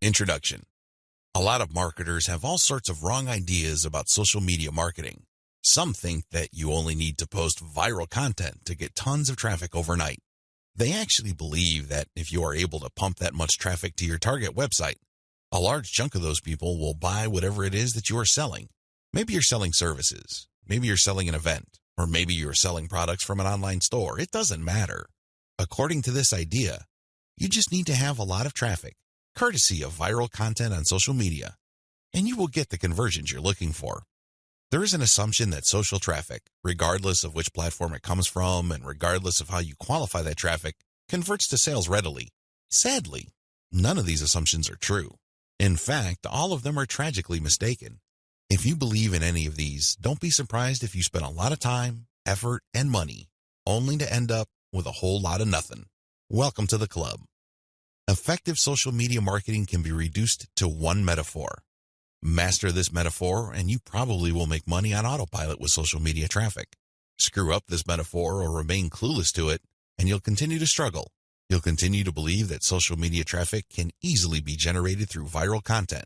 Introduction. A lot of marketers have all sorts of wrong ideas about social media marketing. Some think that you only need to post viral content to get tons of traffic overnight. They actually believe that if you are able to pump that much traffic to your target website, a large chunk of those people will buy whatever it is that you are selling. Maybe you're selling services, maybe you're selling an event, or maybe you're selling products from an online store. It doesn't matter. According to this idea, you just need to have a lot of traffic, courtesy of viral content on social media, and you will get the conversions you're looking for. There is an assumption that social traffic, regardless of which platform it comes from and regardless of how you qualify that traffic, converts to sales readily. Sadly, none of these assumptions are true. In fact, all of them are tragically mistaken. If you believe in any of these, don't be surprised if you spend a lot of time, effort, and money, only to end up with a whole lot of nothing. Welcome to the club. Effective social media marketing can be reduced to one metaphor. Master this metaphor, and you probably will make money on autopilot with social media traffic. Screw up this metaphor or remain clueless to it, and you'll continue to struggle. You'll continue to believe that social media traffic can easily be generated through viral content.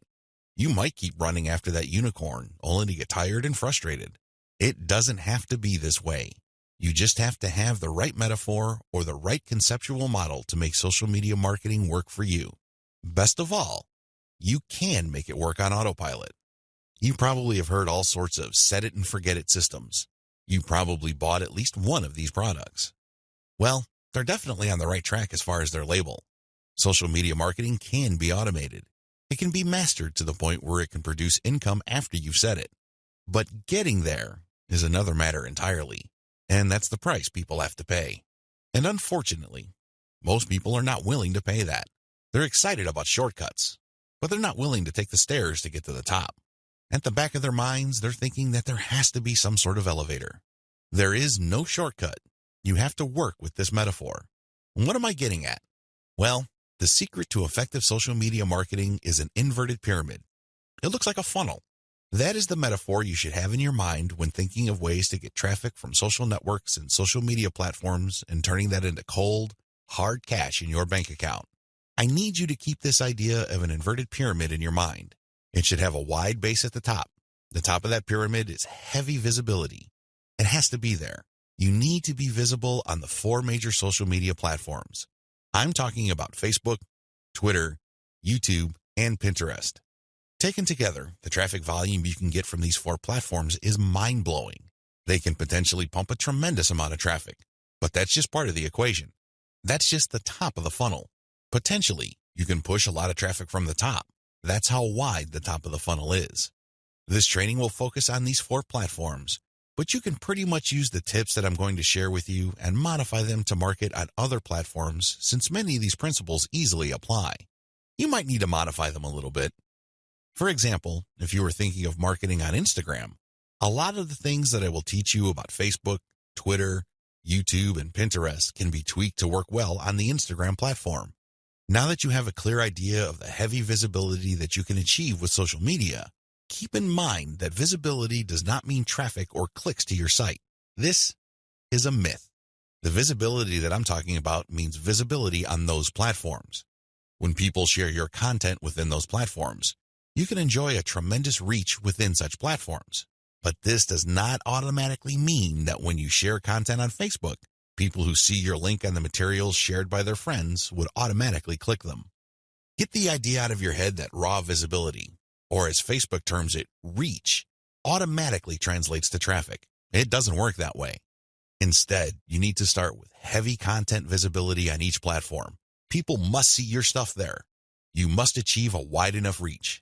You might keep running after that unicorn, only to get tired and frustrated. It doesn't have to be this way. You just have to have the right metaphor or the right conceptual model to make social media marketing work for you. Best of all, you can make it work on autopilot. You probably have heard all sorts of set it and forget it systems. You probably bought at least one of these products. Well, they're definitely on the right track as far as their label. Social media marketing can be automated. It can be mastered to the point where it can produce income after you've said it. But getting there is another matter entirely, and that's the price people have to pay. And unfortunately, most people are not willing to pay that. They're excited about shortcuts, but they're not willing to take the stairs to get to the top. At the back of their minds, they're thinking that there has to be some sort of elevator. There is no shortcut. You have to work with this metaphor. And what am I getting at? Well, the secret to effective social media marketing is an inverted pyramid. It looks like a funnel. That is the metaphor you should have in your mind when thinking of ways to get traffic from social networks and social media platforms and turning that into cold, hard cash in your bank account. I need you to keep this idea of an inverted pyramid in your mind. It should have a wide base at the top. The top of that pyramid is heavy visibility. It has to be there. You need to be visible on the 4 major social media platforms. I'm talking about Facebook, Twitter, YouTube, and Pinterest. Taken together, the traffic volume you can get from these 4 platforms is mind-blowing. They can potentially pump a tremendous amount of traffic, but that's just part of the equation. That's just the top of the funnel. Potentially, you can push a lot of traffic from the top. That's how wide the top of the funnel is. This training will focus on these 4 platforms, but you can pretty much use the tips that I'm going to share with you and modify them to market on other platforms since many of these principles easily apply. You might need to modify them a little bit. For example, if you were thinking of marketing on Instagram, a lot of the things that I will teach you about Facebook, Twitter, YouTube, and Pinterest can be tweaked to work well on the Instagram platform. Now that you have a clear idea of the heavy visibility that you can achieve with social media, keep in mind that visibility does not mean traffic or clicks to your site. This is a myth. The visibility that I'm talking about means visibility on those platforms. When people share your content within those platforms, you can enjoy a tremendous reach within such platforms. But this does not automatically mean that when you share content on Facebook, people who see your link on the materials shared by their friends would automatically click them. Get the idea out of your head that raw visibility, or as Facebook terms it, reach, automatically translates to traffic. It doesn't work that way. Instead, you need to start with heavy content visibility on each platform. People must see your stuff there. You must achieve a wide enough reach.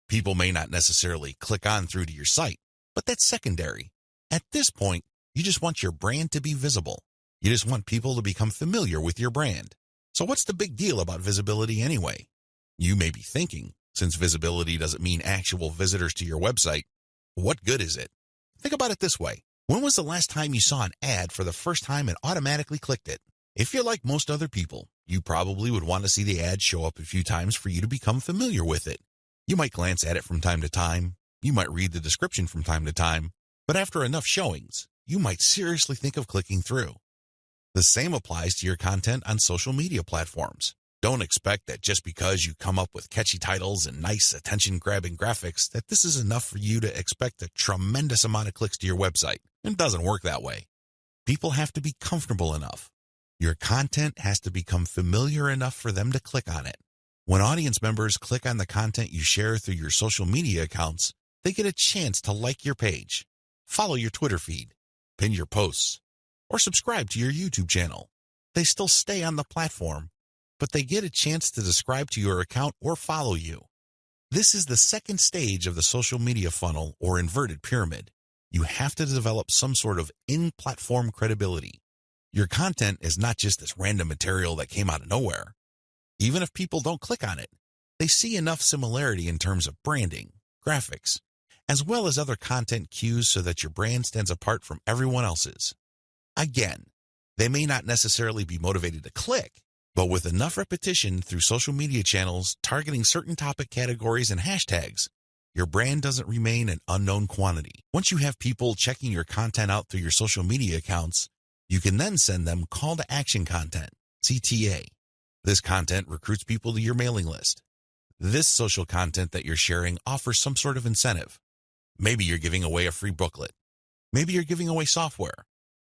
People may not necessarily click on through to your site, but that's secondary. At this point, you just want your brand to be visible. You just want people to become familiar with your brand. So what's the big deal about visibility anyway? You may be thinking, since visibility doesn't mean actual visitors to your website, what good is it? Think about it this way. When was the last time you saw an ad for the first time and automatically clicked it? If you're like most other people, you probably would want to see the ad show up a few times for you to become familiar with it. You might glance at it from time to time. You might read the description from time to time. But after enough showings, you might seriously think of clicking through. The same applies to your content on social media platforms. Don't expect that just because you come up with catchy titles and nice attention-grabbing graphics that this is enough for you to expect a tremendous amount of clicks to your website. It doesn't work that way. People have to be comfortable enough. Your content has to become familiar enough for them to click on it. When audience members click on the content you share through your social media accounts, they get a chance to like your page, follow your Twitter feed, pin your posts, or subscribe to your YouTube channel. They still stay on the platform, but they get a chance to subscribe to your account or follow you. This is the second stage of the social media funnel or inverted pyramid. You have to develop some sort of in-platform credibility. Your content is not just this random material that came out of nowhere. Even if people don't click on it, they see enough similarity in terms of branding, graphics, as well as other content cues so that your brand stands apart from everyone else's. Again, they may not necessarily be motivated to click, but with enough repetition through social media channels targeting certain topic categories and hashtags, your brand doesn't remain an unknown quantity. Once you have people checking your content out through your social media accounts, you can then send them call to action content, CTA. This content recruits people to your mailing list. This social content that you're sharing offers some sort of incentive. Maybe you're giving away a free booklet. Maybe you're giving away software.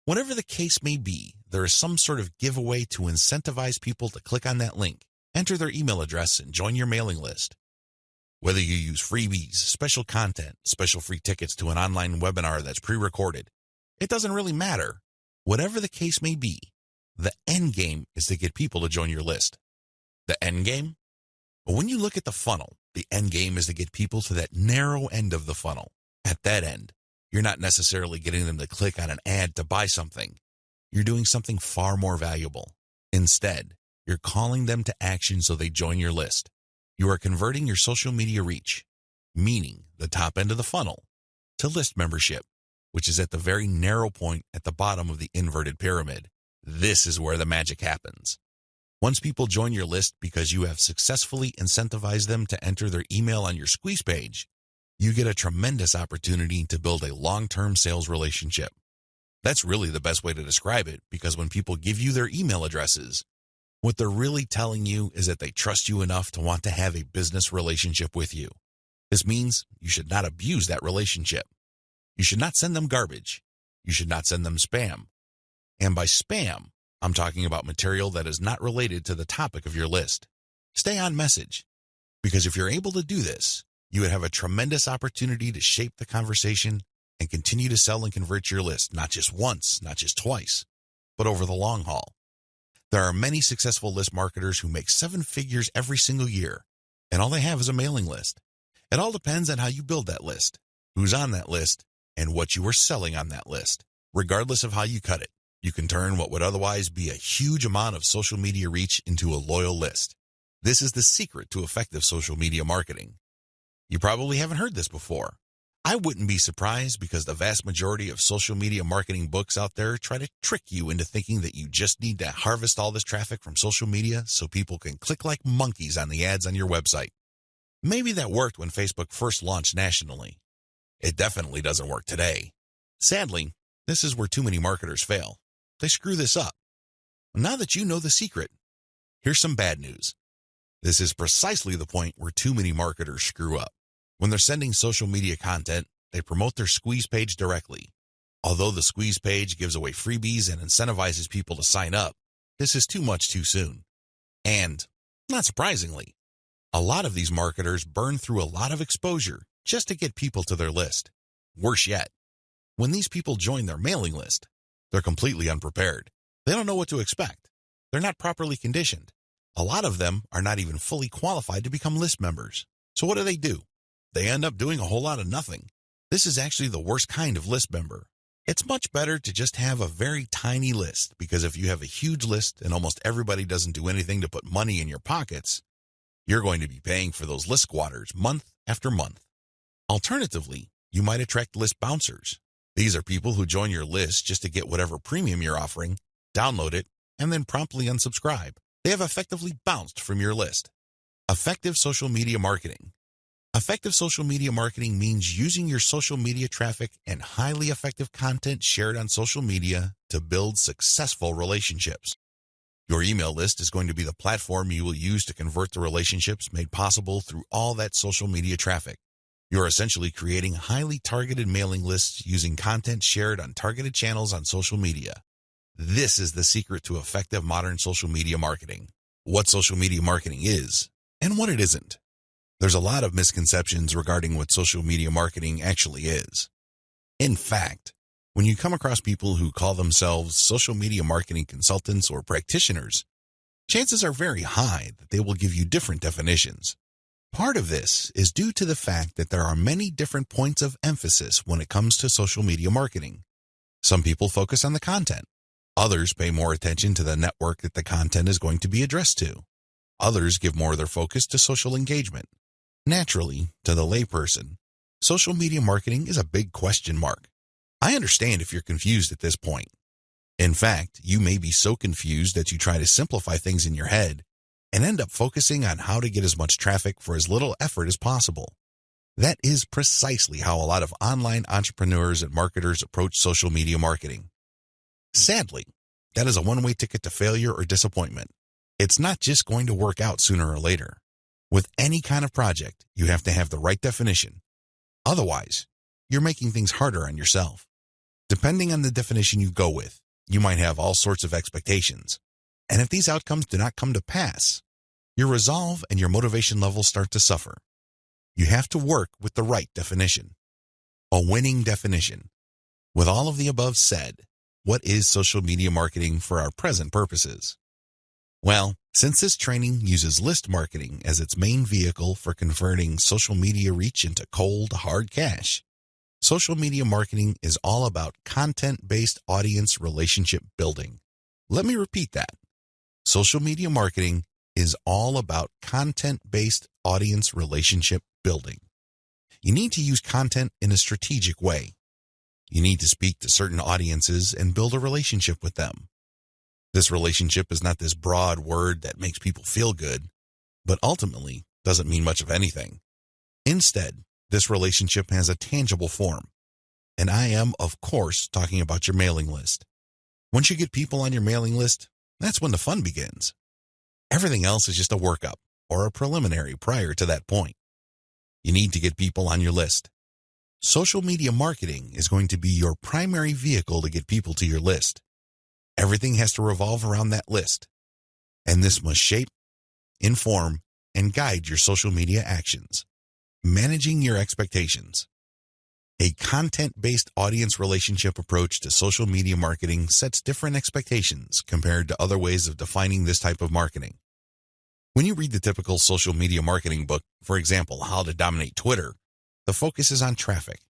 Whatever the case may be, there is some sort of giveaway to incentivize people to click on that link, enter their email address, and join your mailing list. Whether you use freebies, special content, special free tickets to an online webinar that's pre-recorded, it doesn't really matter. Whatever the case may be, the end game is to get people to join your list. The end game? Well, when you look at the funnel, the end game is to get people to that narrow end of the funnel. At that end, you're not necessarily getting them to click on an ad to buy something. You're doing something far more valuable. Instead, you're calling them to action so they join your list. You are converting your social media reach, meaning the top end of the funnel, to list membership, which is at the very narrow point at the bottom of the inverted pyramid. This is where the magic happens. Once people join your list because you have successfully incentivized them to enter their email on your squeeze page, you get a tremendous opportunity to build a long-term sales relationship. That's really the best way to describe it, because when people give you their email addresses, what they're really telling you is that they trust you enough to want to have a business relationship with you. This means you should not abuse that relationship. You should not send them garbage. You should not send them spam. And by spam, I'm talking about material that is not related to the topic of your list. Stay on message, because if you're able to do this, you would have a tremendous opportunity to shape the conversation and continue to sell and convert your list, not just once, not just twice, but over the long haul. There are many successful list marketers who make 7 figures every single year, and all they have is a mailing list. It all depends on how you build that list, who's on that list, and what you are selling on that list. Regardless of how you cut it, you can turn what would otherwise be a huge amount of social media reach into a loyal list. This is the secret to effective social media marketing. You probably haven't heard this before. I wouldn't be surprised, because the vast majority of social media marketing books out there try to trick you into thinking that you just need to harvest all this traffic from social media so people can click like monkeys on the ads on your website. Maybe that worked when Facebook first launched nationally. It definitely doesn't work today. Sadly, this is where too many marketers fail. They screw this up. Now that you know the secret, here's some bad news. This is precisely the point where too many marketers screw up. When they're sending social media content, they promote their squeeze page directly. Although the squeeze page gives away freebies and incentivizes people to sign up, this is too much too soon. And, not surprisingly, a lot of these marketers burn through a lot of exposure just to get people to their list. Worse yet, when these people join their mailing list, they're completely unprepared. They don't know what to expect. They're not properly conditioned. A lot of them are not even fully qualified to become list members. So what do? They end up doing a whole lot of nothing. This is actually the worst kind of list member. It's much better to just have a very tiny list, because if you have a huge list and almost everybody doesn't do anything to put money in your pockets, you're going to be paying for those list squatters month after month. Alternatively, you might attract list bouncers. These are people who join your list just to get whatever premium you're offering, download it, and then promptly unsubscribe. They have effectively bounced from your list. Effective social media marketing. Effective social media marketing means using your social media traffic and highly effective content shared on social media to build successful relationships. Your email list is going to be the platform you will use to convert the relationships made possible through all that social media traffic. You're essentially creating highly targeted mailing lists using content shared on targeted channels on social media. This is the secret to effective modern social media marketing. What social media marketing is and what it isn't. There's a lot of misconceptions regarding what social media marketing actually is. In fact, when you come across people who call themselves social media marketing consultants or practitioners, chances are very high that they will give you different definitions. Part of this is due to the fact that there are many different points of emphasis when it comes to social media marketing. Some people focus on the content. Others pay more attention to the network that the content is going to be addressed to. Others give more of their focus to social engagement. Naturally, to the layperson, social media marketing is a big question mark. I understand if you're confused at this point. In fact, you may be so confused that you try to simplify things in your head and end up focusing on how to get as much traffic for as little effort as possible. That is precisely how a lot of online entrepreneurs and marketers approach social media marketing. Sadly, that is a one-way ticket to failure or disappointment. It's not just going to work out sooner or later. With any kind of project, you have to have the right definition. Otherwise, you're making things harder on yourself. Depending on the definition you go with, you might have all sorts of expectations. And if these outcomes do not come to pass, your resolve and your motivation levels start to suffer. You have to work with the right definition. A winning definition. With all of the above said, what is social media marketing for our present purposes? Well, since this training uses list marketing as its main vehicle for converting social media reach into cold, hard cash, social media marketing is all about content-based audience relationship building. Let me repeat that. Social media marketing is all about content-based audience relationship building. You need to use content in a strategic way. You need to speak to certain audiences and build a relationship with them. This relationship is not this broad word that makes people feel good, but ultimately doesn't mean much of anything. Instead, this relationship has a tangible form. And I am, of course, talking about your mailing list. Once you get people on your mailing list, that's when the fun begins. Everything else is just a workup or a preliminary prior to that point. You need to get people on your list. Social media marketing is going to be your primary vehicle to get people to your list. Everything has to revolve around that list. And this must shape, inform, and guide your social media actions. Managing your expectations. A content-based audience relationship approach to social media marketing sets different expectations compared to other ways of defining this type of marketing. When you read the typical social media marketing book, for example, How to Dominate Twitter, the focus is on traffic.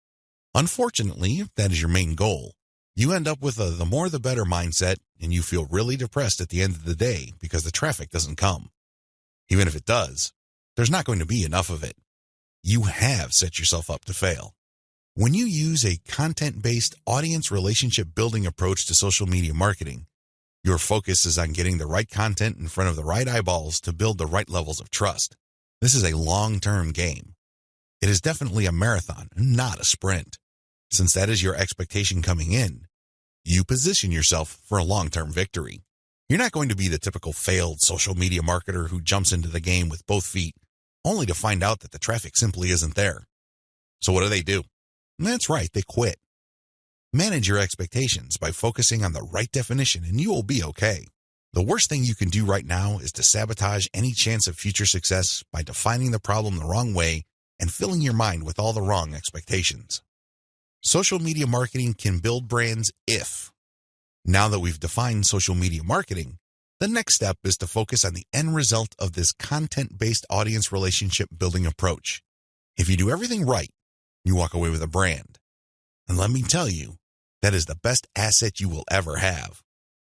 Unfortunately, if that is your main goal, you end up with a the more the better mindset, and you feel really depressed at the end of the day because the traffic doesn't come. Even if it does, there's not going to be enough of it. You have set yourself up to fail. When you use a content-based audience relationship building approach to social media marketing, your focus is on getting the right content in front of the right eyeballs to build the right levels of trust. This is a long-term game. It is definitely a marathon, not a sprint. Since that is your expectation coming in, you position yourself for a long-term victory. You're not going to be the typical failed social media marketer who jumps into the game with both feet, only to find out that the traffic simply isn't there. So what do? That's right, they quit. Manage your expectations by focusing on the right definition and you will be okay. The worst thing you can do right now is to sabotage any chance of future success by defining the problem the wrong way and filling your mind with all the wrong expectations. Social media marketing can build brands if. Now that we've defined social media marketing, the next step is to focus on the end result of this content-based audience relationship building approach. If you do everything right, you walk away with a brand. And let me tell you, that is the best asset you will ever have.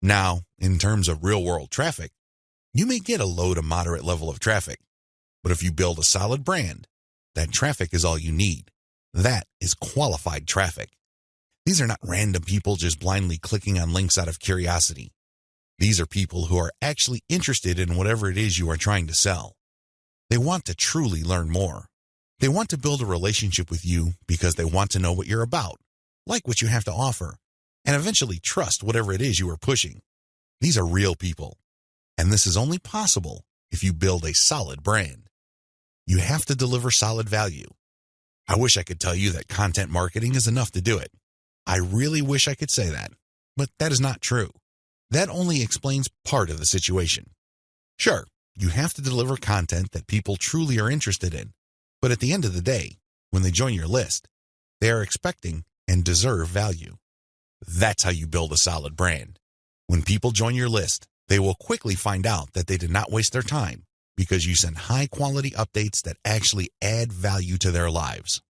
Now, in terms of real-world traffic, you may get a low to moderate level of traffic, but if you build a solid brand, that traffic is all you need. That is qualified traffic. These are not random people just blindly clicking on links out of curiosity. These are people who are actually interested in whatever it is you are trying to sell. They want to truly learn more. They want to build a relationship with you because they want to know what you're about, like what you have to offer, and eventually trust whatever it is you are pushing. These are real people. And this is only possible if you build a solid brand. You have to deliver solid value. I wish I could tell you that content marketing is enough to do it. I really wish I could say that, but that is not true. That only explains part of the situation. Sure, you have to deliver content that people truly are interested in, but at the end of the day, when they join your list, they are expecting and deserve value. That's how you build a solid brand. When people join your list, they will quickly find out that they did not waste their time because you send high-quality updates that actually add value to their lives.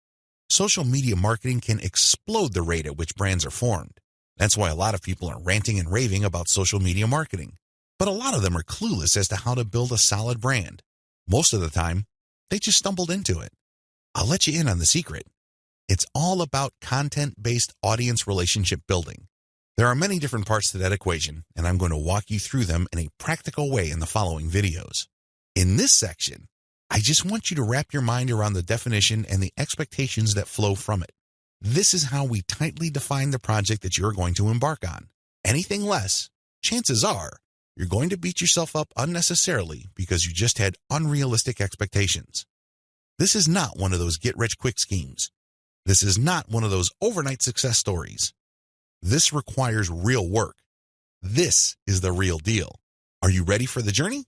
Social media marketing can explode the rate at which brands are formed. That's why a lot of people are ranting and raving about social media marketing. But a lot of them are clueless as to how to build a solid brand. Most of the time, they just stumbled into it. I'll let you in on the secret. It's all about content-based audience relationship building. There are many different parts to that equation, and I'm going to walk you through them in a practical way in the following videos. In this section, I just want you to wrap your mind around the definition and the expectations that flow from it. This is how we tightly define the project that you're going to embark on. Anything less, chances are, you're going to beat yourself up unnecessarily because you just had unrealistic expectations. This is not one of those get-rich-quick schemes. This is not one of those overnight success stories. This requires real work. This is the real deal. Are you ready for the journey?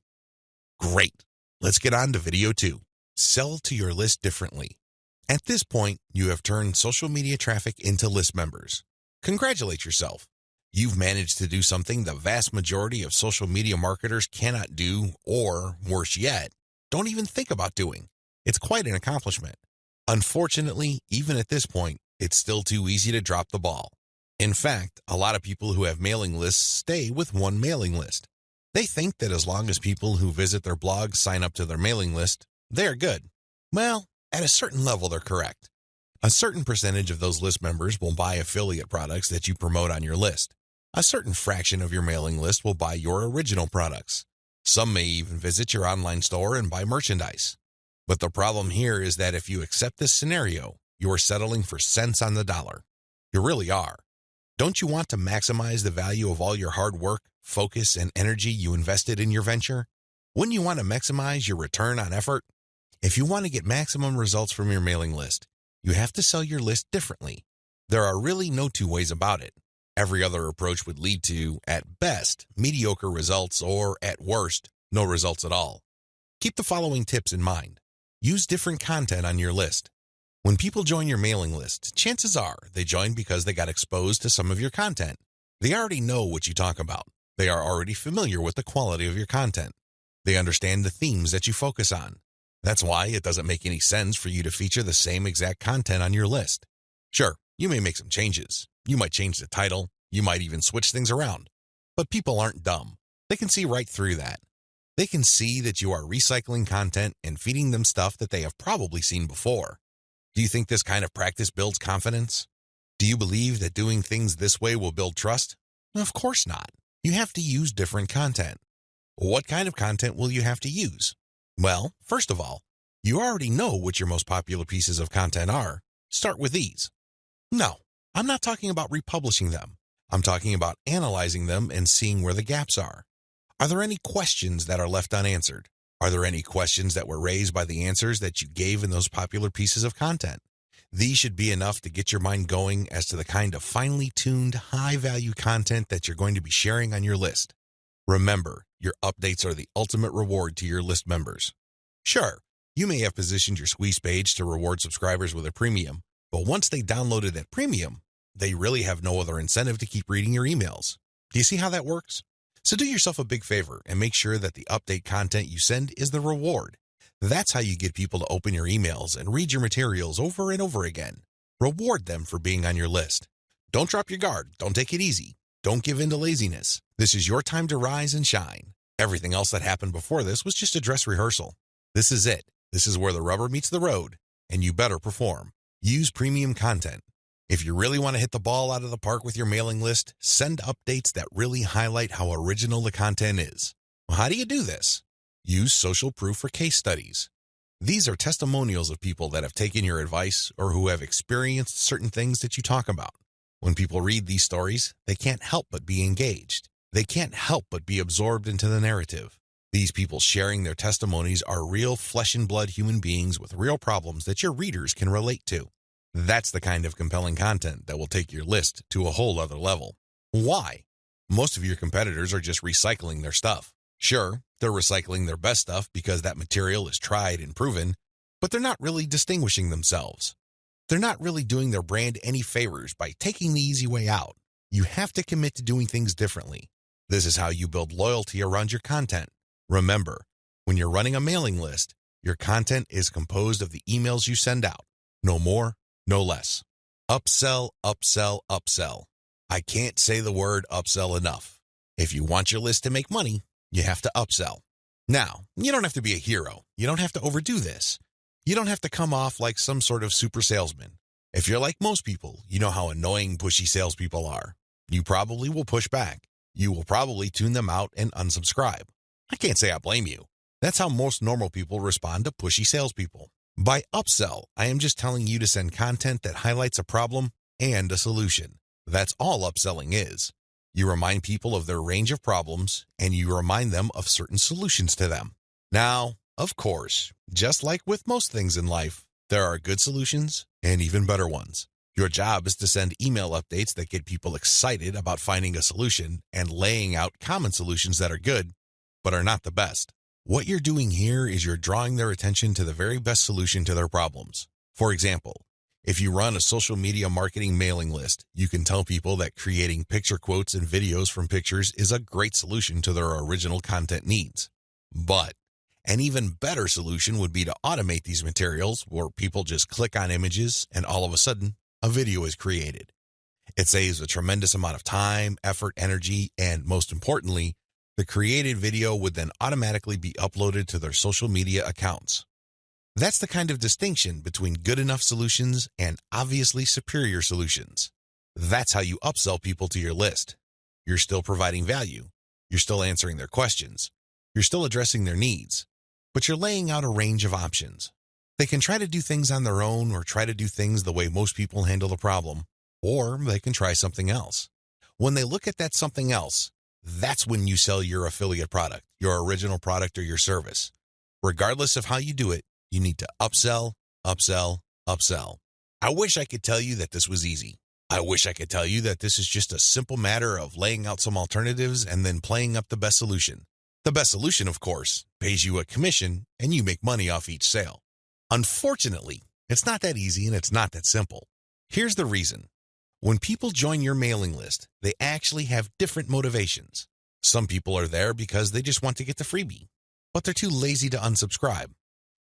Great. Let's get on to video 2. Sell to your list differently. At this point, you have turned social media traffic into list members. Congratulate yourself. You've managed to do something the vast majority of social media marketers cannot do, or, worse yet, don't even think about doing. It's quite an accomplishment. Unfortunately, even at this point, it's still too easy to drop the ball. In fact, a lot of people who have mailing lists stay with one mailing list. They think that as long as people who visit their blog sign up to their mailing list, they're good. Well, at a certain level, they're correct. A certain percentage of those list members will buy affiliate products that you promote on your list. A certain fraction of your mailing list will buy your original products. Some may even visit your online store and buy merchandise. But the problem here is that if you accept this scenario, you are settling for cents on the dollar. You really are. Don't you want to maximize the value of all your hard work, focus, and energy you invested in your venture? Wouldn't you want to maximize your return on effort? If you want to get maximum results from your mailing list, you have to sell your list differently. There are really no two ways about it. Every other approach would lead to, at best, mediocre results or, at worst, no results at all. Keep the following tips in mind. Use different content on your list. When people join your mailing list, chances are they join because they got exposed to some of your content. They already know what you talk about. They are already familiar with the quality of your content. They understand the themes that you focus on. That's why it doesn't make any sense for you to feature the same exact content on your list. Sure, you may make some changes. You might change the title. You might even switch things around. But people aren't dumb. They can see right through that. They can see that you are recycling content and feeding them stuff that they have probably seen before. Do you think this kind of practice builds confidence? Do you believe that doing things this way will build trust? Of course not. You have to use different content. What kind of content will you have to use? Well, first of all, you already know what your most popular pieces of content are. Start with these. No, I'm not talking about republishing them. I'm talking about analyzing them and seeing where the gaps are. Are there any questions that are left unanswered? Are there any questions that were raised by the answers that you gave in those popular pieces of content? These should be enough to get your mind going as to the kind of finely tuned, high-value content that you're going to be sharing on your list. Remember, your updates are the ultimate reward to your list members. Sure, you may have positioned your squeeze page to reward subscribers with a premium, but once they downloaded that premium, they really have no other incentive to keep reading your emails. Do you see how that works? So do yourself a big favor and make sure that the update content you send is the reward. That's how you get people to open your emails and read your materials over and over again. Reward them for being on your list. Don't drop your guard. Don't take it easy. Don't give in to laziness. This is your time to rise and shine. Everything else that happened before this was just a dress rehearsal. This is it. This is where the rubber meets the road, and you better perform. Use premium content. If you really want to hit the ball out of the park with your mailing list, send updates that really highlight how original the content is. Well, how do you do this? Use social proof or case studies. These are testimonials of people that have taken your advice or who have experienced certain things that you talk about. When people read these stories, they can't help but be engaged. They can't help but be absorbed into the narrative. These people sharing their testimonies are real flesh and blood human beings with real problems that your readers can relate to. That's the kind of compelling content that will take your list to a whole other level. Why? Most of your competitors are just recycling their stuff. Sure, they're recycling their best stuff because that material is tried and proven, but they're not really distinguishing themselves. They're not really doing their brand any favors by taking the easy way out. You have to commit to doing things differently. This is how you build loyalty around your content. Remember, when you're running a mailing list, your content is composed of the emails you send out. No more, no less. Upsell, upsell, upsell. I can't say the word upsell enough. If you want your list to make money, you have to upsell. Now, you don't have to be a hero. You don't have to overdo this. You don't have to come off like some sort of super salesman. If you're like most people, you know how annoying, pushy salespeople are. You probably will push back. You will probably tune them out and unsubscribe. I can't say I blame you. That's how most normal people respond to pushy salespeople. By upsell, I am just telling you to send content that highlights a problem and a solution. That's all upselling is. You remind people of their range of problems, and you remind them of certain solutions to them. Now, of course, just like with most things in life, there are good solutions and even better ones. Your job is to send email updates that get people excited about finding a solution and laying out common solutions that are good, but are not the best. What you're doing here is you're drawing their attention to the very best solution to their problems. For example, if you run a social media marketing mailing list, you can tell people that creating picture quotes and videos from pictures is a great solution to their original content needs. But an even better solution would be to automate these materials where people just click on images and all of a sudden, a video is created. It saves a tremendous amount of time, effort, energy, and most importantly, the created video would then automatically be uploaded to their social media accounts. That's the kind of distinction between good enough solutions and obviously superior solutions. That's how you upsell people to your list. You're still providing value. You're still answering their questions. You're still addressing their needs. But you're laying out a range of options. They can try to do things on their own or try to do things the way most people handle the problem, or they can try something else. When they look at that something else, that's when you sell your affiliate product, your original product or your service. Regardless of how you do it, you need to upsell, upsell, upsell. I wish I could tell you that this was easy. I wish I could tell you that this is just a simple matter of laying out some alternatives and then playing up the best solution. The best solution, of course, pays you a commission and you make money off each sale. Unfortunately, it's not that easy and it's not that simple. Here's the reason. When people join your mailing list, they actually have different motivations. Some people are there because they just want to get the freebie, but they're too lazy to unsubscribe.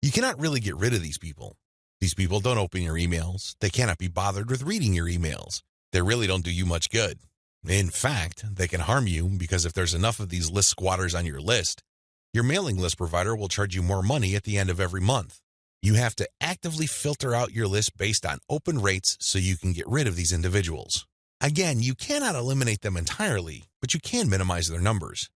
You cannot really get rid of these people. These people don't open your emails. They cannot be bothered with reading your emails. They really don't do you much good. In fact, they can harm you because if there's enough of these list squatters on your list, your mailing list provider will charge you more money at the end of every month. You have to actively filter out your list based on open rates so you can get rid of these individuals. Again, you cannot eliminate them entirely, but you can minimize their numbers.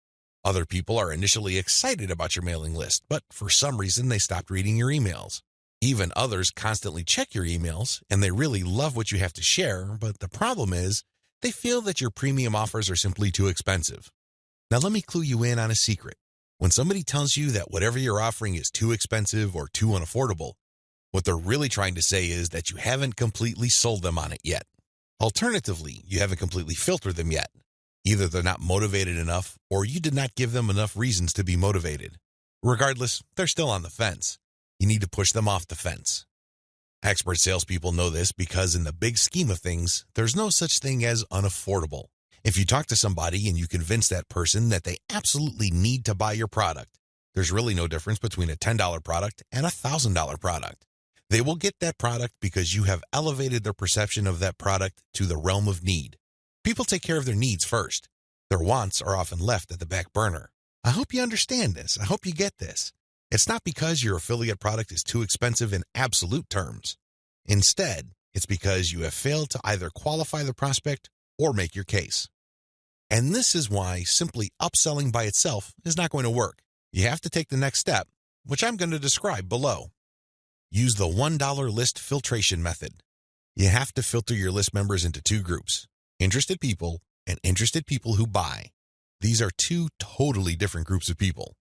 Other people are initially excited about your mailing list, but for some reason they stopped reading your emails. Even others constantly check your emails, and they really love what you have to share, but the problem is they feel that your premium offers are simply too expensive. Now let me clue you in on a secret. When somebody tells you that whatever you're offering is too expensive or too unaffordable, what they're really trying to say is that you haven't completely sold them on it yet. Alternatively, you haven't completely filtered them yet. Either they're not motivated enough or you did not give them enough reasons to be motivated. Regardless, they're still on the fence. You need to push them off the fence. Expert salespeople know this because in the big scheme of things, there's no such thing as unaffordable. If you talk to somebody and you convince that person that they absolutely need to buy your product, there's really no difference between a $10 product and a $1,000 product. They will get that product because you have elevated their perception of that product to the realm of need. People take care of their needs first. Their wants are often left at the back burner. I hope you understand this. I hope you get this. It's not because your affiliate product is too expensive in absolute terms. Instead, it's because you have failed to either qualify the prospect or make your case. And this is why simply upselling by itself is not going to work. You have to take the next step, which I'm going to describe below. Use the $1 list filtration method. You have to filter your list members into two groups, interested people and interested people who buy. These are two totally different groups of people.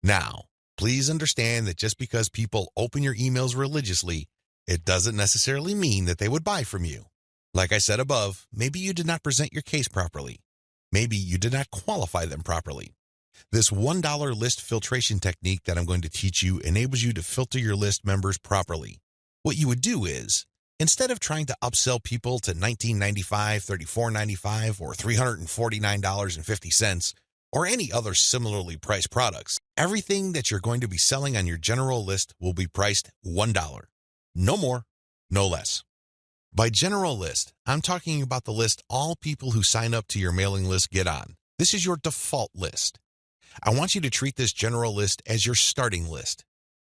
Now, please understand that just because people open your emails religiously, it doesn't necessarily mean that they would buy from you. Like I said above, maybe you did not present your case properly. Maybe you did not qualify them properly. This $1 list filtration technique that I'm going to teach you enables you to filter your list members properly. What you would do is, instead of trying to upsell people to $19.95, $34.95, or $349.50, or any other similarly priced products, everything that you're going to be selling on your general list will be priced $1. No more, no less. By general list, I'm talking about the list all people who sign up to your mailing list get on. This is your default list. I want you to treat this general list as your starting list.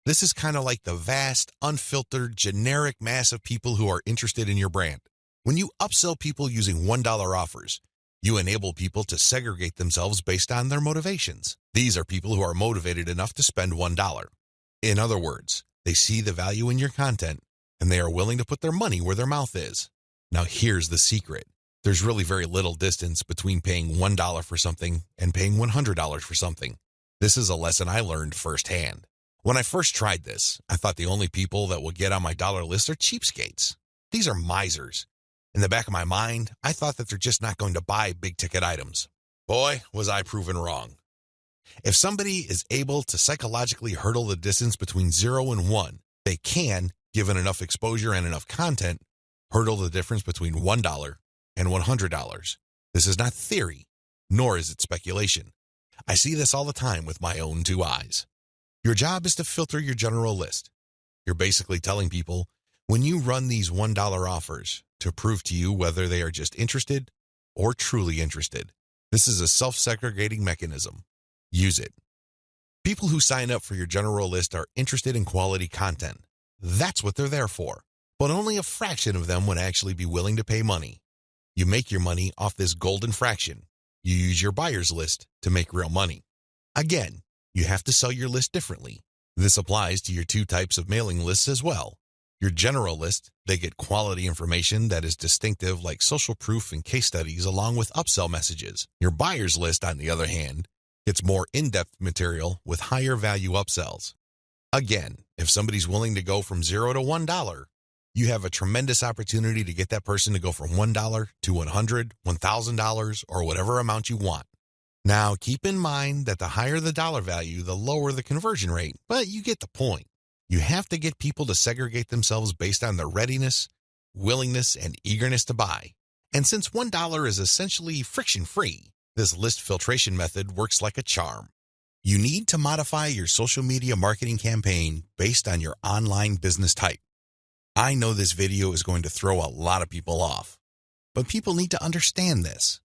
This is kind of like the vast, unfiltered, generic mass of people who are interested in your brand. When you upsell people using $1 offers, you enable people to segregate themselves based on their motivations. These are people who are motivated enough to spend $1. In other words, they see the value in your content, and they are willing to put their money where their mouth is. Now here's the secret. There's really very little distance between paying $1 for something and paying $100 for something. This is a lesson I learned firsthand. When I first tried this, I thought the only people that will get on my dollar list are cheapskates. These are misers. In the back of my mind, I thought that they're just not going to buy big-ticket items. Boy, was I proven wrong. If somebody is able to psychologically hurdle the distance between 0 and 1, they can, given enough exposure and enough content, hurdle the difference between $1 and $100. This is not theory, nor is it speculation. I see this all the time with my own two eyes. Your job is to filter your general list. You're basically telling people, when you run these $1 offers, to prove to you whether they are just interested or truly interested. This is a self-segregating mechanism. Use it. People who sign up for your general list are interested in quality content. That's what they're there for. But only a fraction of them would actually be willing to pay money. You make your money off this golden fraction. You use your buyer's list to make real money. Again, you have to sell your list differently. This applies to your two types of mailing lists as well. Your general list, they get quality information that is distinctive like social proof and case studies along with upsell messages. Your buyer's list, on the other hand, gets more in-depth material with higher value upsells. Again, if somebody's willing to go from 0 to $1, you have a tremendous opportunity to get that person to go from $1 to $100, $1,000, or whatever amount you want. Now, keep in mind that the higher the dollar value, the lower the conversion rate, but you get the point. You have to get people to segregate themselves based on their readiness, willingness, and eagerness to buy. And since $1 is essentially friction-free, this list filtration method works like a charm. You need to modify your social media marketing campaign based on your online business type. I know this video is going to throw a lot of people off, but people need to understand this.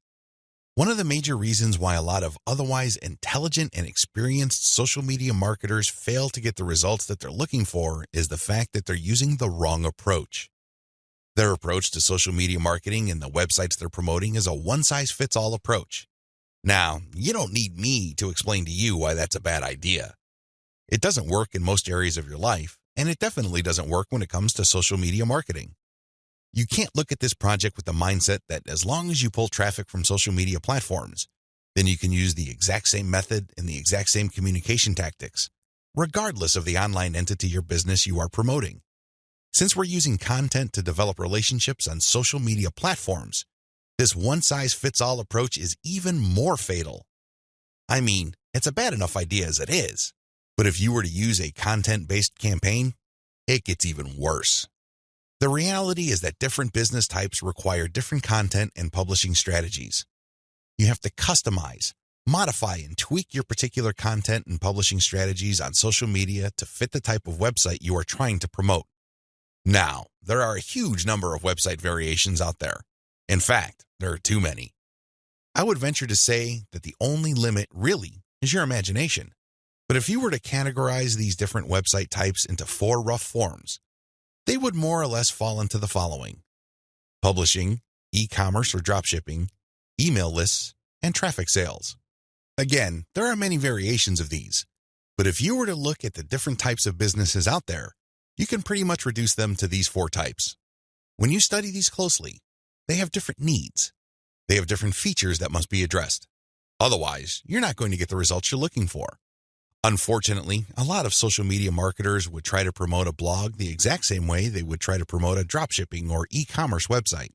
One of the major reasons why a lot of otherwise intelligent and experienced social media marketers fail to get the results that they're looking for is the fact that they're using the wrong approach. Their approach to social media marketing and the websites they're promoting is a one-size-fits-all approach. Now, you don't need me to explain to you why that's a bad idea. It doesn't work in most areas of your life, and it definitely doesn't work when it comes to social media marketing. You can't look at this project with the mindset that as long as you pull traffic from social media platforms, then you can use the exact same method and the exact same communication tactics, regardless of the online entity or business you are promoting. Since we're using content to develop relationships on social media platforms, this one-size-fits-all approach is even more fatal. I mean, it's a bad enough idea as it is, but if you were to use a content-based campaign, it gets even worse. The reality is that different business types require different content and publishing strategies. You have to customize, modify, and tweak your particular content and publishing strategies on social media to fit the type of website you are trying to promote. Now, there are a huge number of website variations out there. In fact, there are too many. I would venture to say that the only limit really is your imagination. But if you were to categorize these different website types into 4 rough forms, they would more or less fall into the following: publishing, e-commerce or dropshipping, email lists, and traffic sales. Again, there are many variations of these, but if you were to look at the different types of businesses out there, you can pretty much reduce them to these 4 types. When you study these closely, they have different needs. They have different features that must be addressed. Otherwise, you're not going to get the results you're looking for. Unfortunately, a lot of social media marketers would try to promote a blog the exact same way they would try to promote a dropshipping or e-commerce website.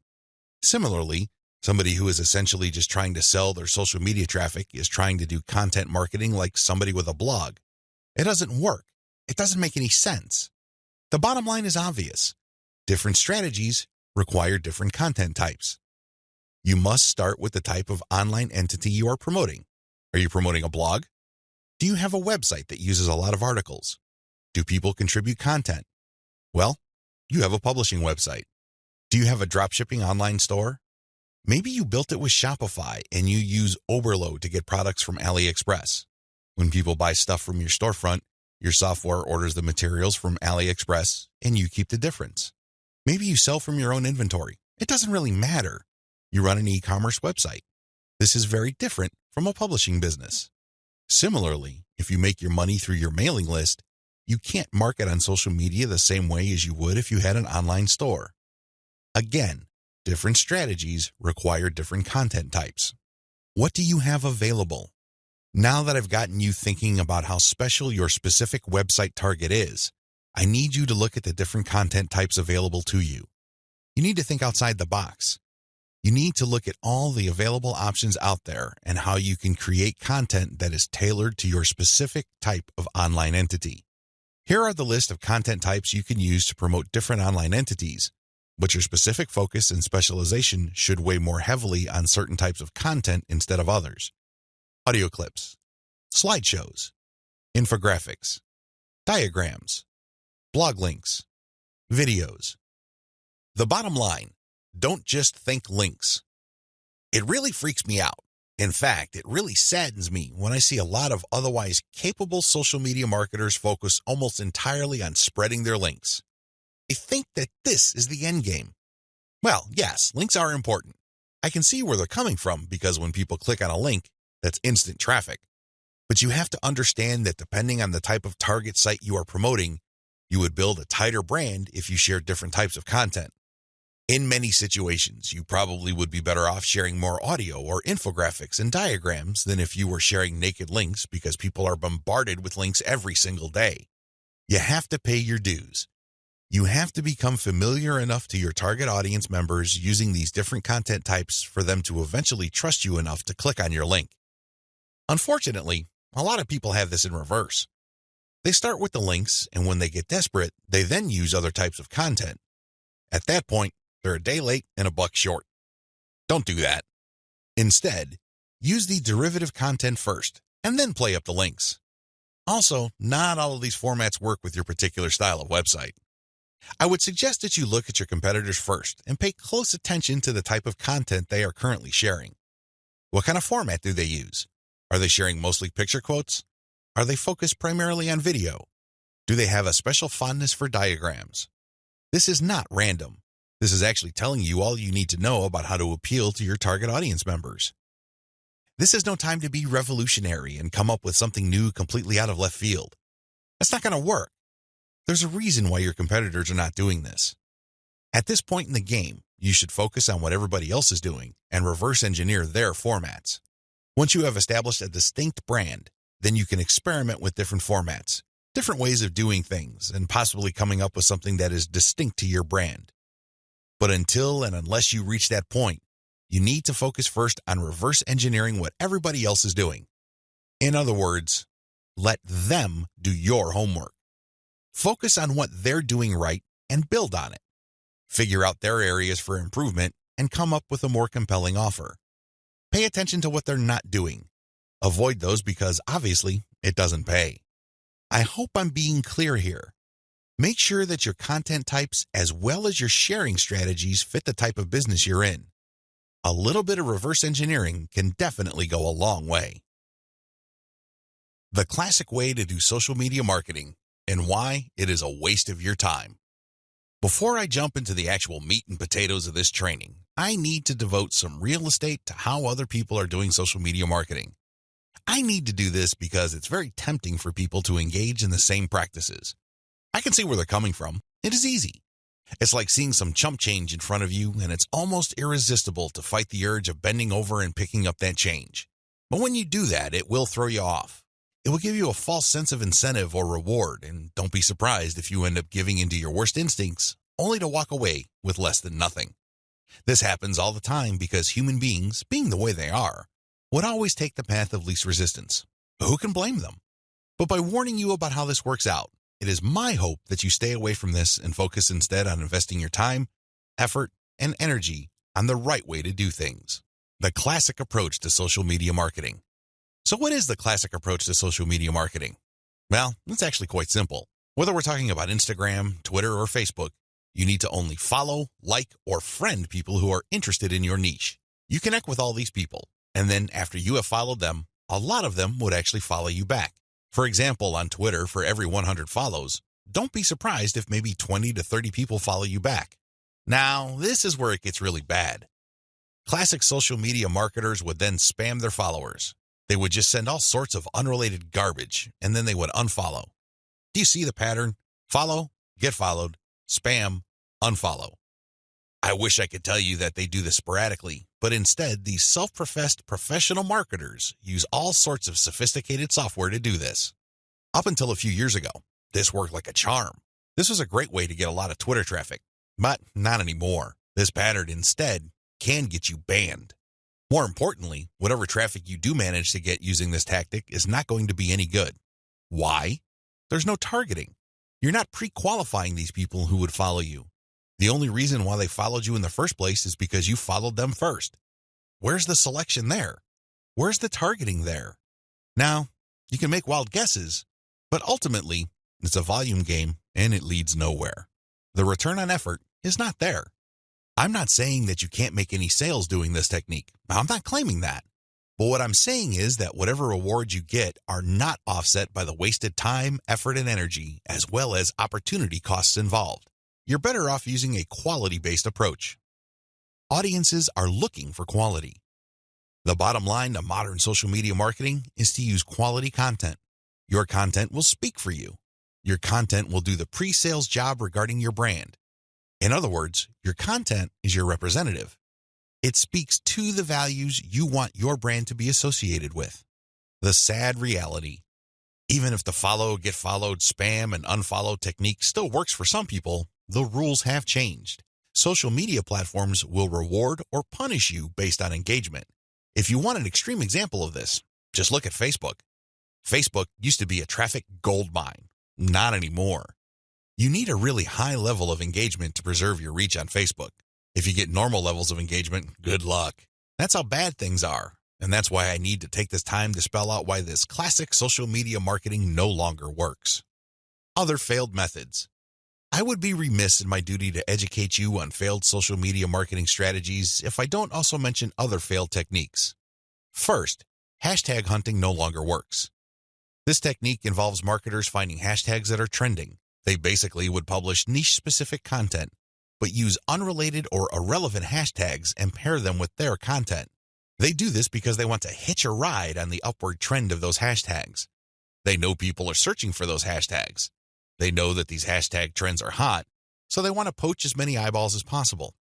Similarly, somebody who is essentially just trying to sell their social media traffic is trying to do content marketing like somebody with a blog. It doesn't work. It doesn't make any sense. The bottom line is obvious. Different strategies require different content types. You must start with the type of online entity you are promoting. Are you promoting a blog? Do you have a website that uses a lot of articles? Do people contribute content? Well, you have a publishing website. Do you have a dropshipping online store? Maybe you built it with Shopify and you use Overload to get products from AliExpress. When people buy stuff from your storefront, your software orders the materials from AliExpress and you keep the difference. Maybe you sell from your own inventory. It doesn't really matter. You run an e-commerce website. This is very different from a publishing business. Similarly, if you make your money through your mailing list, you can't market on social media the same way as you would if you had an online store. Again, different strategies require different content types. What do you have available? Now that I've gotten you thinking about how special your specific website target is, I need you to look at the different content types available to you. You need to think outside the box. You need to look at all the available options out there and how you can create content that is tailored to your specific type of online entity. Here are the list of content types you can use to promote different online entities, but your specific focus and specialization should weigh more heavily on certain types of content instead of others. Audio clips, slideshows, infographics, diagrams, blog links, videos. The bottom line, don't just think links. It really freaks me out. In fact, it really saddens me when I see a lot of otherwise capable social media marketers focus almost entirely on spreading their links. They think that this is the end game. Well, yes, links are important. I can see where they're coming from because when people click on a link, that's instant traffic. But you have to understand that depending on the type of target site you are promoting, you would build a tighter brand if you share different types of content. In many situations, you probably would be better off sharing more audio or infographics and diagrams than if you were sharing naked links because people are bombarded with links every single day. You have to pay your dues. You have to become familiar enough to your target audience members using these different content types for them to eventually trust you enough to click on your link. Unfortunately, a lot of people have this in reverse. They start with the links, and when they get desperate, they then use other types of content. At that point, they're a day late and a buck short. Don't do that. Instead, use the derivative content first, and then play up the links. Also, not all of these formats work with your particular style of website. I would suggest that you look at your competitors first and pay close attention to the type of content they are currently sharing. What kind of format do they use? Are they sharing mostly picture quotes? Are they focused primarily on video? Do they have a special fondness for diagrams? This is not random. This is actually telling you all you need to know about how to appeal to your target audience members. This is no time to be revolutionary and come up with something new completely out of left field. That's not going to work. There's a reason why your competitors are not doing this. At this point in the game, you should focus on what everybody else is doing and reverse engineer their formats. Once you have established a distinct brand, then you can experiment with different formats, different ways of doing things, and possibly coming up with something that is distinct to your brand. But until and unless you reach that point, you need to focus first on reverse engineering what everybody else is doing. In other words, let them do your homework. Focus on what they're doing right and build on it. Figure out their areas for improvement and come up with a more compelling offer. Pay attention to what they're not doing. Avoid those because obviously it doesn't pay. I hope I'm being clear here. Make sure that your content types as well as your sharing strategies fit the type of business you're in. A little bit of reverse engineering can definitely go a long way. The classic way to do social media marketing and why it is a waste of your time. Before I jump into the actual meat and potatoes of this training, I need to devote some real estate to how other people are doing social media marketing. I need to do this because it's very tempting for people to engage in the same practices. I can see where they're coming from. It is easy. It's like seeing some chump change in front of you, and it's almost irresistible to fight the urge of bending over and picking up that change. But when you do that, it will throw you off. It will give you a false sense of incentive or reward, and don't be surprised if you end up giving into your worst instincts, only to walk away with less than nothing. This happens all the time because human beings, being the way they are, would always take the path of least resistance. Who can blame them? But by warning you about how this works out, it is my hope that you stay away from this and focus instead on investing your time, effort, and energy on the right way to do things. The classic approach to social media marketing. So what is the classic approach to social media marketing? Well, it's actually quite simple. Whether we're talking about Instagram, Twitter, or Facebook, you need to only follow, like, or friend people who are interested in your niche. You connect with all these people, and then after you have followed them, a lot of them would actually follow you back. For example, on Twitter, for every 100 follows, don't be surprised if maybe 20 to 30 people follow you back. Now, this is where it gets really bad. Classic social media marketers would then spam their followers. They would just send all sorts of unrelated garbage, and then they would unfollow. Do you see the pattern? Follow, get followed, spam, unfollow. I wish I could tell you that they do this sporadically, but instead, these self-professed professional marketers use all sorts of sophisticated software to do this. Up until a few years ago, this worked like a charm. This was a great way to get a lot of Twitter traffic, but not anymore. This pattern instead can get you banned. More importantly, whatever traffic you do manage to get using this tactic is not going to be any good. Why? There's no targeting. You're not pre-qualifying these people who would follow you. The only reason why they followed you in the first place is because you followed them first. Where's the selection there? Where's the targeting there? Now, you can make wild guesses, but ultimately, it's a volume game and it leads nowhere. The return on effort is not there. I'm not saying that you can't make any sales doing this technique. I'm not claiming that. But what I'm saying is that whatever rewards you get are not offset by the wasted time, effort, and energy, as well as opportunity costs involved. You're better off using a quality-based approach. Audiences are looking for quality. The bottom line to modern social media marketing is to use quality content. Your content will speak for you. Your content will do the pre-sales job regarding your brand. In other words, your content is your representative. It speaks to the values you want your brand to be associated with. The sad reality, even if the follow, get followed, spam, and unfollow technique still works for some people, the rules have changed. Social media platforms will reward or punish you based on engagement. If you want an extreme example of this, just look at Facebook. Facebook used to be a traffic gold mine. Not anymore. You need a really high level of engagement to preserve your reach on Facebook. If you get normal levels of engagement, good luck. That's how bad things are. And that's why I need to take this time to spell out why this classic social media marketing no longer works. Other failed methods. I would be remiss in my duty to educate you on failed social media marketing strategies if I don't also mention other failed techniques. First, hashtag hunting no longer works. This technique involves marketers finding hashtags that are trending. They basically would publish niche-specific content, but use unrelated or irrelevant hashtags and pair them with their content. They do this because they want to hitch a ride on the upward trend of those hashtags. They know people are searching for those hashtags. They know that these hashtag trends are hot, so they want to poach as many eyeballs as possible.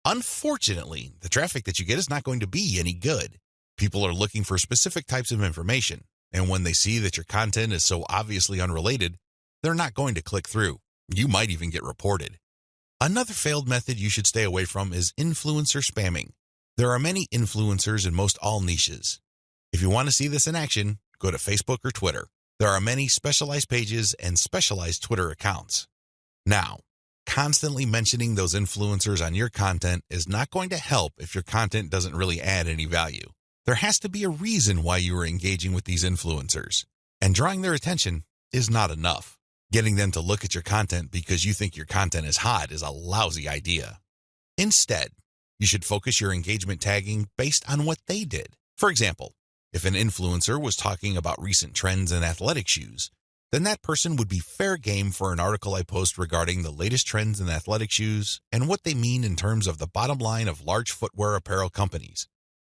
Unfortunately, the traffic that you get is not going to be any good. People are looking for specific types of information, and when they see that your content is so obviously unrelated, they're not going to click through. You might even get reported. Another failed method you should stay away from is influencer spamming. There are many influencers in most all niches. If you want to see this in action, go to Facebook or Twitter. There are many specialized pages and specialized Twitter accounts. Now, constantly mentioning those influencers on your content is not going to help if your content doesn't really add any value. There has to be a reason why you are engaging with these influencers, and drawing their attention is not enough. Getting them to look at your content because you think your content is hot is a lousy idea. Instead, you should focus your engagement tagging based on what they did. For example, if an influencer was talking about recent trends in athletic shoes, then that person would be fair game for an article I post regarding the latest trends in athletic shoes and what they mean in terms of the bottom line of large footwear apparel companies.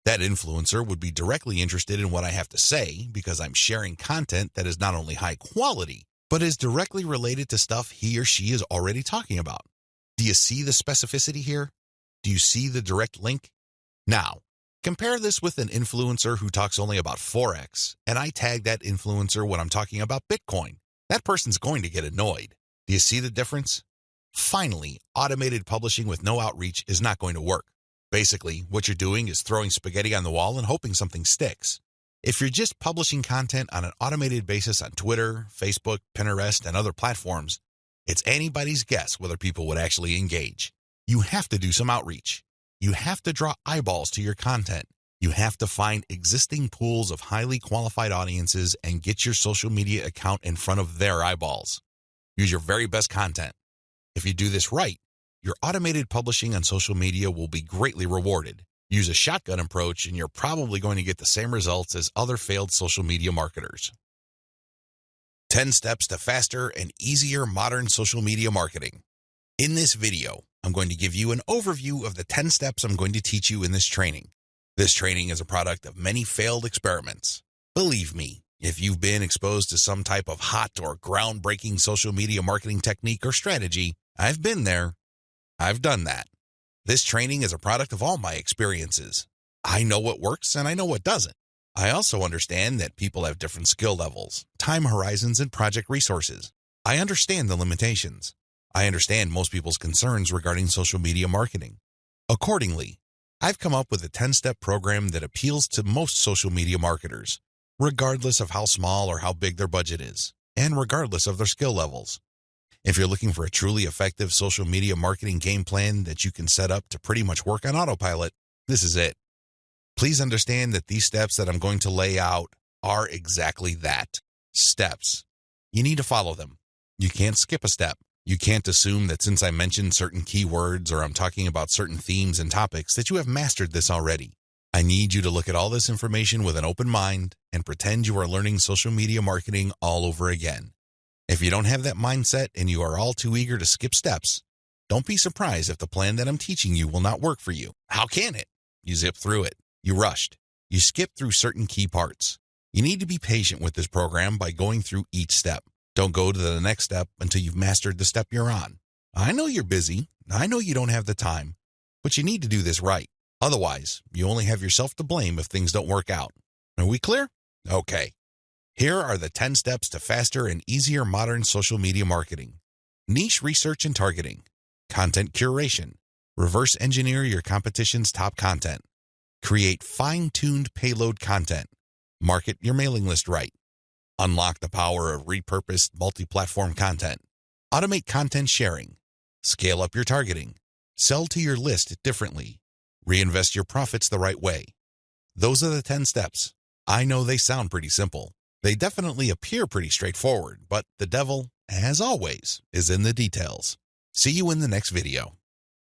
That influencer would be directly interested in what I have to say because I'm sharing content that is not only high quality, but is directly related to stuff he or she is already talking about. Do you see the specificity here? Do you see the direct link? Now, Compare this with an influencer who talks only about Forex, and I tag that influencer when I'm talking about Bitcoin. That person's going to get annoyed. Do you see the difference? Finally, automated publishing with no outreach is not going to work. Basically, what you're doing is throwing spaghetti on the wall and hoping something sticks. If you're just publishing content on an automated basis on Twitter, Facebook, Pinterest, and other platforms, it's anybody's guess whether people would actually engage. You have to do some outreach. You have to draw eyeballs to your content. You have to find existing pools of highly qualified audiences and get your social media account in front of their eyeballs. Use your very best content. If you do this right, your automated publishing on social media will be greatly rewarded. Use a shotgun approach and you're probably going to get the same results as other failed social media marketers. 10 steps to faster and easier modern social media marketing. In this video, I'm going to give you an overview of the 10 steps I'm going to teach you in this training. This training is a product of many failed experiments. Believe me, if you've been exposed to some type of hot or groundbreaking social media marketing technique or strategy, I've been there. I've done that. This training is a product of all my experiences. I know what works and I know what doesn't. I also understand that people have different skill levels, time horizons, and project resources. I understand the limitations. I understand most people's concerns regarding social media marketing. Accordingly, I've come up with a 10-step program that appeals to most social media marketers, regardless of how small or how big their budget is, and regardless of their skill levels. If you're looking for a truly effective social media marketing game plan that you can set up to pretty much work on autopilot, this is it. Please understand that these steps that I'm going to lay out are exactly that, steps. You need to follow them. You can't skip a step. You can't assume that since I mentioned certain keywords or I'm talking about certain themes and topics that you have mastered this already. I need you to look at all this information with an open mind and pretend you are learning social media marketing all over again. If you don't have that mindset and you are all too eager to skip steps, don't be surprised if the plan that I'm teaching you will not work for you. How can it? You zip through it. You rushed. You skipped through certain key parts. You need to be patient with this program by going through each step. Don't go to the next step until you've mastered the step you're on. I know you're busy. I know you don't have the time, but you need to do this right. Otherwise, you only have yourself to blame if things don't work out. Are we clear? Okay. Here are the 10 steps to faster and easier modern social media marketing. Niche research and targeting. Content curation. Reverse engineer your competition's top content. Create fine-tuned payload content. Market your mailing list right. Unlock the power of repurposed multi-platform content. Automate content sharing. Scale up your targeting. Sell to your list differently. Reinvest your profits the right way. Those are the 10 steps. I know they sound pretty simple. They definitely appear pretty straightforward, but the devil, as always, is in the details. See you in the next video.